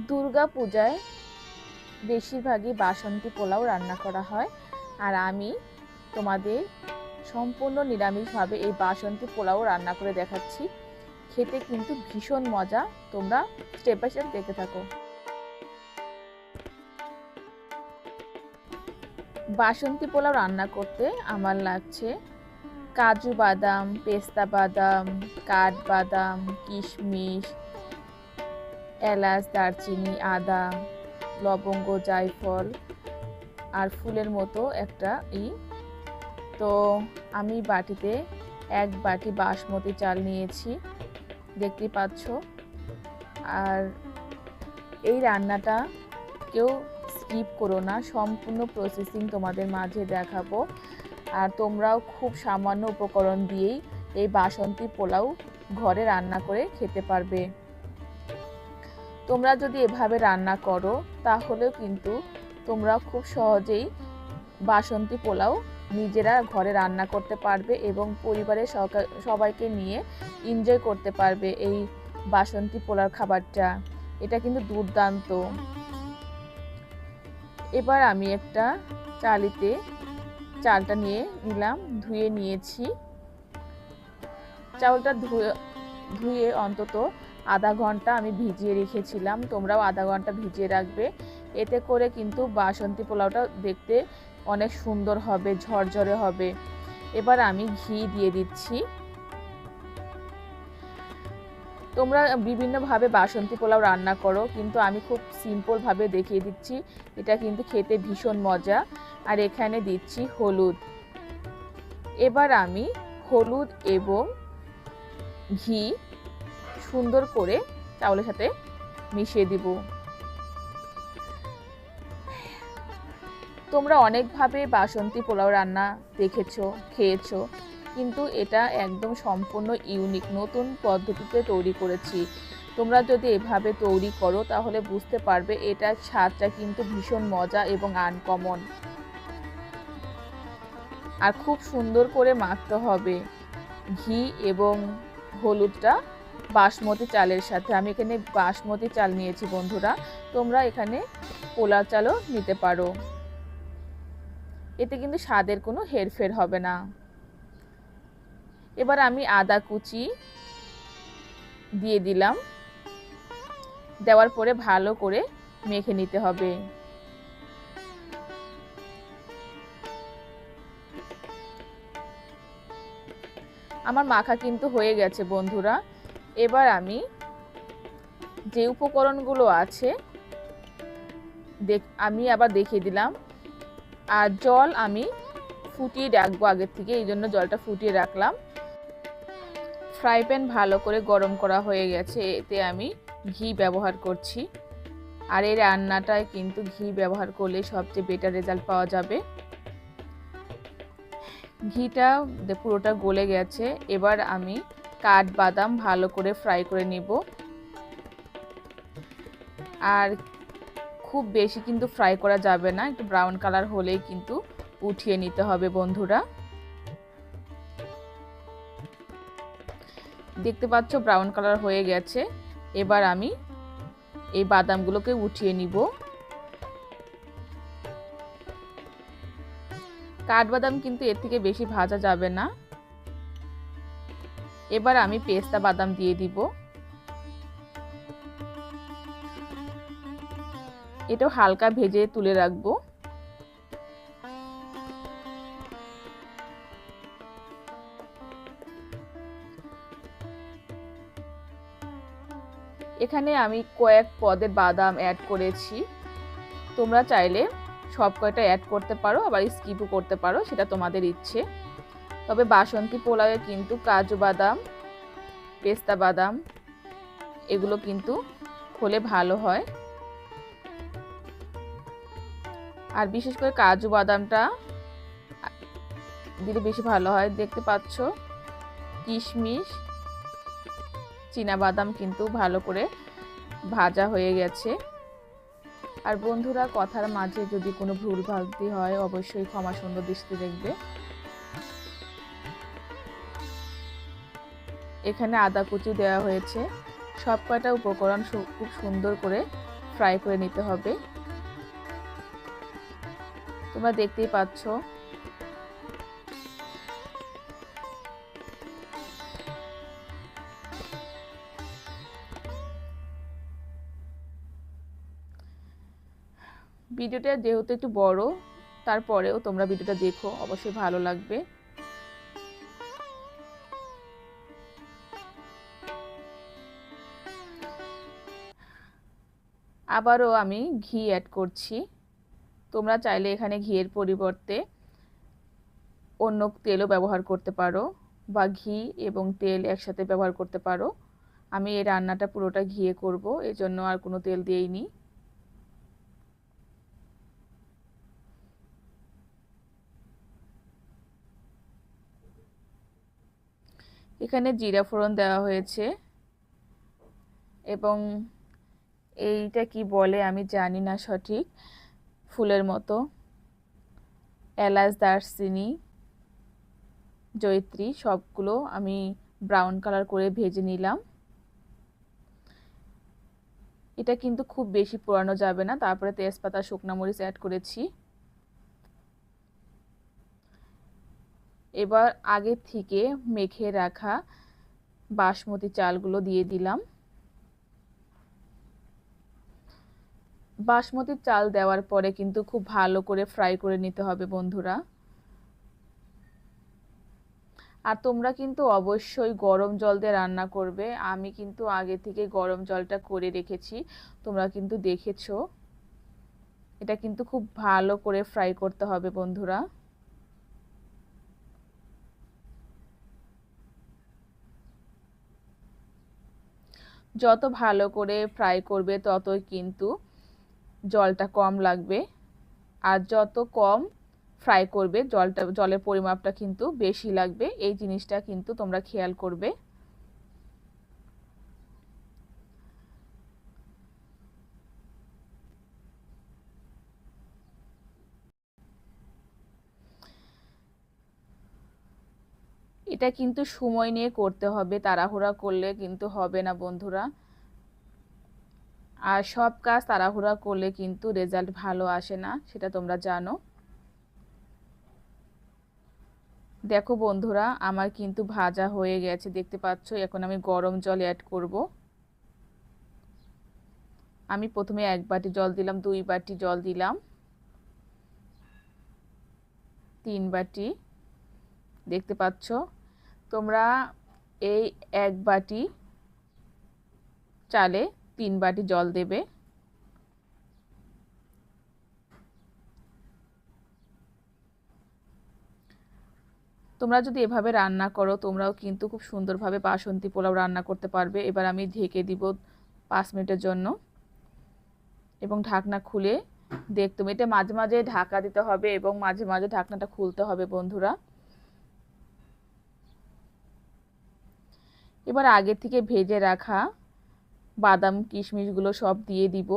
দুর্গা পূজায় বেশিরভাগই বাসন্তী পোলাও রান্না করা হয়, আর আমি তোমাদের সম্পূর্ণ নিরামিষভাবে এই বাসন্তী পোলাও রান্না করে দেখাচ্ছি। খেতে কিন্তু ভীষণ মজা, তোমরা স্টেপ বাই স্টেপ দেখতে থাকো। বাসন্তী পোলাও রান্না করতে আমার লাগছে কাজু বাদাম, পেস্তা বাদাম, কাঠবাদাম, কিশমিশ, এলাচ, দারচিনি, আদা, লবঙ্গ, জায়ফল আর ফুলের মতো একটা তো আমি বাটিতে 1 বাটি বাসমতি চাল নিয়েছি, দেখতে পাচ্ছ। আর এই রান্নাটা কেউ স্কিপ করো না, সম্পূর্ণ প্রসেসিং তোমাদের মাঝে দেখাবো। আর তোমরাও খুব সামান্য উপকরণ দিয়েই এই বাসন্তী পোলাও ঘরে রান্না করে খেতে পারবে। তোমরা যদি এভাবে রান্না করো তাহলেও কিন্তু তোমরা খুব সহজেই বাসন্তী পোলাও নিজেরা ঘরে রান্না করতে পারবে এবং পরিবারের সবাইকে নিয়ে এনজয় করতে পারবে এই বাসন্তী পোলাও খাবারটা। এটা কিন্তু দুর্দান্ত। এবার আমি একটা চালিতে চালটা নিয়ে নিলাম, ধুয়ে নিয়েছি। চাউলটা ধুয়ে অন্তত আধা ঘন্টা আমি ভিজিয়ে রেখেছিলাম, তোমরাও আধা ঘন্টা ভিজিয়ে রাখবে। এতে করে কিন্তু বাসন্তী পোলাওটা দেখতে অনেক সুন্দর হবে, ঝরঝরে হবে। এবার আমি ঘি দিয়ে দিচ্ছি। তোমরা বিভিন্নভাবে বাসন্তী পোলাও রান্না করো, কিন্তু আমি খুব সিম্পলভাবে দেখিয়ে দিচ্ছি। এটা কিন্তু খেতে ভীষণ মজা। আর এখানে দিচ্ছি হলুদ। এবার আমি হলুদ এবং ঘি সুন্দর করে চাউলের সাথে মিশিয়ে দিব। তোমরা অনেকভাবে বাসন্তী পোলাও রান্না দেখেছো, খেয়েছো, কিন্তু এটা একদম সম্পূর্ণ ইউনিক, নতুন পদ্ধতিতে তৈরি করেছি। তোমরা যদি এভাবে তৈরি করো তাহলে বুঝতে পারবে এটার স্বাদটা কিন্তু ভীষণ মজা এবং আনকমন। আর খুব সুন্দর করে মাখতে হবে ঘি এবং হলুদটা বাসমতি চালের সাথে। আমি এখানে বাসমতি চাল নিয়েছি বন্ধুরা, তোমরা এখানে পোলাও চালও নিতে পারো। এতে কিন্তু স্বাদের কোনো হেরফের হবে না। এবার আমি আদা কুচি দিয়ে দিলাম, দেওয়ার পরে ভালো করে মেখে নিতে হবে। আমার মাখা কিন্তু হয়ে গেছে বন্ধুরা। এবার আমি যে উপকরণগুলো আছে আমি আবার দেখিয়ে দিলাম। আর জল আমি ফুটিয়ে রাখবো আগের থেকে, এই জন্য জলটা ফুটিয়ে রাখলাম। ফ্রাই প্যান ভালো করে গরম করা হয়ে গেছে, এতে আমি ঘি ব্যবহার করছি। আর এই রান্নাটায় কিন্তু ঘি ব্যবহার করলে সবচেয়ে বেটার রেজাল্ট পাওয়া যাবে। ঘিটা পুরোটা গলে গেছে। এবার আমি কাঠবাদাম ভালো করে ফ্রাই করে নিব। আর খুব বেশি কিন্তু ফ্রাই করা যাবে না, একটু ব্রাউন কালার হলেই কিন্তু উঠিয়ে নিতে হবে বন্ধুরা। দেখতে পাচ্ছ ব্রাউন কালার হয়ে গেছে। এবার আমি এই বাদামগুলোকে উঠিয়ে নিব। কাঠবাদাম কিন্তু এর থেকে বেশি ভাজা যাবে না। এবার আমি পেস্তা বাদাম দিয়ে দিব। এটাও হালকা ভেজে তুলে রাখবো। এখানে আমি কয়েক পদের বাদাম অ্যাড করেছি, তোমরা চাইলে সব কয়টা অ্যাড করতে পারো, আবার স্কিপও করতে পারো, সেটা তোমাদের ইচ্ছে। তবে বাসন্তী পোলাওয়ে কিন্তু কাজু বাদাম, পেস্তা বাদাম এগুলো কিন্তু হলে ভালো হয়। আর বিশেষ করে কাজু বাদামটা দিলে বেশি ভালো হয়। দেখতে পাচ্ছ কিশমিশ, চীনা বাদাম কিন্তু ভালো করে ভাজা হয়ে গেছে। আর বন্ধুরা, কথার মাঝে যদি কোনো ভুল ভ্রান্তি হয় অবশ্যই ক্ষমা সুন্দর দৃষ্টিতে দেখবে। এখানে আদা কুচি দেওয়া হয়েছে। সব কয়টা উপকরণ খুব সুন্দর করে ফ্রাই করে নিতে হবে। তোমরা দেখতেই পাচ্ছ। ভিডিওটা যেহেতু একটু বড়, তারপরেও তোমরা ভিডিওটা দেখো, অবশ্যই ভালো লাগবে। আবারও আমি ঘি অ্যাড করছি। তোমরা চাইলে এখানে ঘিয়ের পরিবর্তে অন্য তেলও ব্যবহার করতে পারো, বা ঘি এবং তেল একসাথে ব্যবহার করতে পারো। আমি এই রান্নাটা পুরোটা ঘিয়ে করব, এজন্য আর কোনো তেল দিইনি। এখানে জিরা ফোড়ন দেওয়া হয়েছে, এবং এইটা কি বলে আমি জানি না সঠিক, ফুলের মতো, এলাচ, দারচিনি, জয়িত্রী সবগুলো আমি ব্রাউন কালার করে ভেজে নিলাম। এটা কিন্তু খুব বেশি পোড়ানো যাবে না। তারপরে তেজপাতা, শুকনো মরিচ অ্যাড করেছি। এবার আগে থেকে মেখে রাখা বাসমতি চালগুলো দিয়ে দিলাম। বাসমতি চাল দেওয়ার পরে কিন্তু খুব ভালো করে ফ্রাই করে নিতে হবে বন্ধুরা। আর তোমরা কিন্তু অবশ্যই গরম জল দিয়ে রান্না করবে। আমি কিন্তু আগে থেকে গরম জলটা করে রেখেছি, তোমরা কিন্তু দেখেছো। এটা কিন্তু খুব ভালো করে ফ্রাই করতে হবে বন্ধুরা। যত ভালো করে ফ্রাই করবে ততই কিন্তু জলটা কম লাগবে, আর যত কম ফ্রাই করবে জলের পরিমাপটা কিন্তু বেশি লাগবে। এই জিনিসটা কিন্তু তোমরা খেয়াল করবে। এটা কিন্তু সময় নিয়ে করতে হবে, তাড়াহুড়া করলে কিন্তু হবে না বন্ধুরা। আর সব কাজ তাড়াহুড়া করলে কিন্তু রেজাল্ট ভালো আসে না, সেটা তোমরা জানো। দেখো বন্ধুরা, আমার কিন্তু ভাজা হয়ে গেছে, দেখতে পাচ্ছ। এখন আমি গরম জল অ্যাড করব। আমি প্রথমে 1 বাটি জল দিলাম, 2 বাটি জল দিলাম, 3 বাটি, দেখতে পাচ্ছ। তোমরা এই 1 বাটি চালে 3 বাটি জল দেবে। তোমরা যদি এভাবে রান্না করো, তোমরাও কিন্তু খুব সুন্দরভাবে বাসন্তী পোলাও রান্না করতে পারবে। এবার আমি ঢেকে দিব 5 মিনিটের জন্য, এবং ঢাকনা খুলে দেখতে হবে। এটা মাঝে মাঝে ঢাকা দিতে হবে এবং মাঝে মাঝে ঢাকনাটা খুলতে হবে বন্ধুরা। এবার আগে থেকে ভেজে রাখা বাদাম, কিশমিশগুলো সব দিয়ে দিব।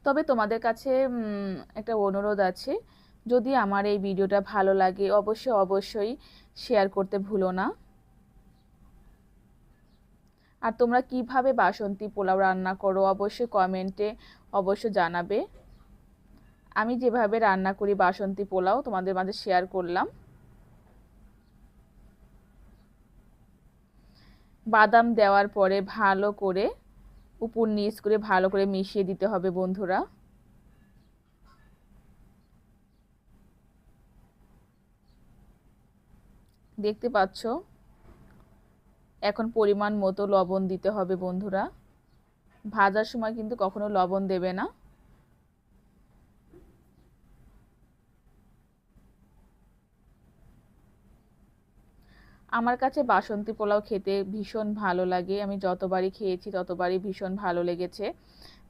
তবে তোমাদের কাছে একটা অনুরোধ আছে, যদি আমার এই ভিডিওটা ভালো লাগে অবশ্যই শেয়ার করতে ভুলো না। আর তোমরা কিভাবে বাসন্তী পোলাও রান্না করো অবশ্যই কমেন্টে জানাবে। আমি যেভাবে রান্না করি বাসন্তী পোলাও তোমাদের মাঝে শেয়ার করলাম। বাদাম দেওয়ার পরে ভালো করে উপর নিচ করে ভালো করে মিশিয়ে দিতে হবে বন্ধুরা। দেখতে পাচ্ছ। এখন পরিমাণ মতো লবণ দিতে হবে বন্ধুরা। ভাজার সময় কিন্তু কখনো লবণ দেবে না। আমার কাছে বাসন্তী পোলাও খেতে ভীষণ ভালো লাগে। আমি যতবারই খেয়েছি ততবারই ভীষণ ভালো লেগেছে,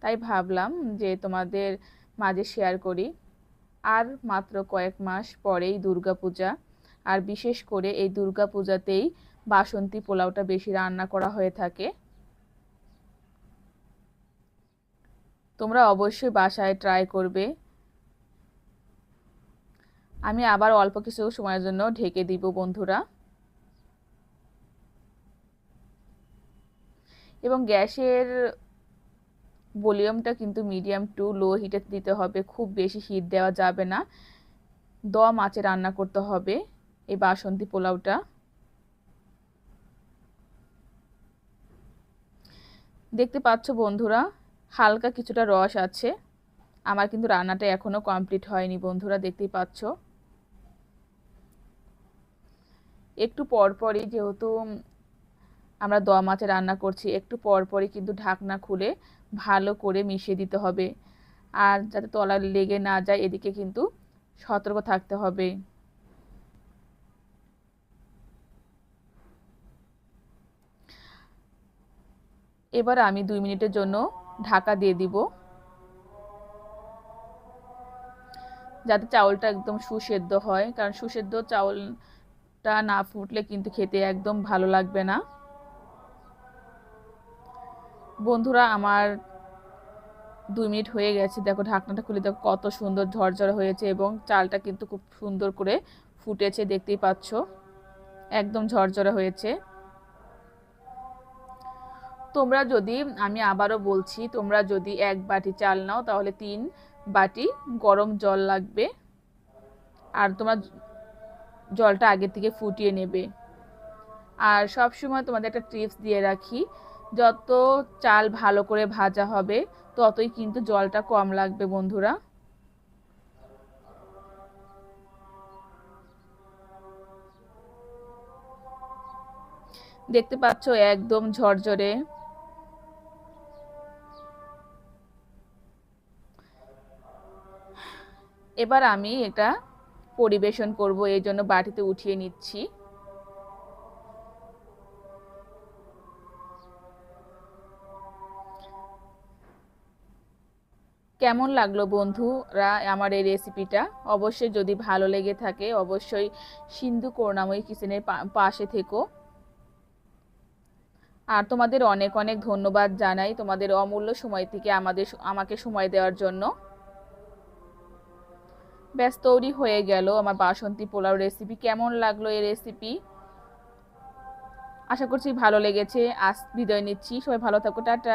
তাই ভাবলাম যে তোমাদের মাঝে শেয়ার করি। আর মাত্র কয়েক মাস পরেই দুর্গাপূজা, আর বিশেষ করে এই দুর্গাপূজাতেই বাসন্তী পোলাওটা বেশি রান্না করা হয়ে থাকে। তোমরা অবশ্যই বাসায় ট্রাই করবে। আমি আবার অল্প কিছু সময়ের জন্য ঢেকে দিব বন্ধুরা। এবং গ্যাসের ভলিউমটা কিন্তু মিডিয়াম টু লো হিটে দিতে হবে, খুব বেশি হিট দেওয়া যাবে না। দম আঁচে রান্না করতে হবে এই বাসন্তী পোলাওটা। দেখতে পাচ্ছ বন্ধুরা, হালকা কিছুটা রস আছে। আমার কিন্তু রান্নাটা এখনো কমপ্লিট হয়নি বন্ধুরা, দেখতেই পাচ্ছ। একটু পরপরই, যেহেতু আমরা দম আঁচে রান্না করছি, একটু পরপরই কিন্তু ঢাকনা খুলে ভালো করে মিশিয়ে দিতে হবে, আর যাতে তলা লেগে না যায় এদিকে কিন্তু সতর্ক থাকতে হবে। এবার আমি 2 মিনিটের জন্য ঢাকা দিয়ে দিব, যাতে চাউলটা একদম সুসেদ্ধ হয়, কারণ সুসেদ্ধ চাউলটা না ফুটলে কিন্তু খেতে একদম ভালো লাগবে না। বন্ধুরা আমার 2 মিনিট হয়ে গেছে, দেখো ঢাকনাটা খুলে দেখো কত সুন্দর ঝরঝরে হয়েছে, এবং চালটা কিন্তু খুব সুন্দর করে ফুটেছে, দেখতেই পাচ্ছ একদম ঝরঝরে হয়েছে। তোমরা যদি, আমি আবারও বলছি, তোমরা যদি 1 বাটি চাল নাও তাহলে 3 বাটি গরম জল লাগবে, আর তোমরা জলটা আগে থেকে ফুটিয়ে নেবে। আর সব সময় তোমাদের একটা টিপস দিয়ে রাখি, যত চাল ভালো করে ভাজা হবে ততই কিন্তু জলটা কম লাগবে বন্ধুরা। দেখতে পাচ্ছ একদম ঝরঝরে। এবার আমি এটা পরিবেশন করব, এই জন্য বাটিতে উঠিয়ে নিচ্ছি। কেমন লাগলো বন্ধুরা আমার এই রেসিপিটা? অবশ্যই যদি ভালো লেগে থাকে অবশ্যই সিন্ধু করুণাময়ী কিচেনের পাশে থেকো। আর তোমাদের অনেক অনেক ধন্যবাদ জানাই, তোমাদের অমূল্য সময় থেকে আমাকে সময় দেওয়ার জন্য। ব্যাস তৈরি হয়ে গেল আমার বাসন্তী পোলাও রেসিপি। কেমন লাগলো এই রেসিপি? আশা করছি ভালো লেগেছে। আজ বিদায় নিচ্ছি, সবাই ভালো থাকো, টাটা।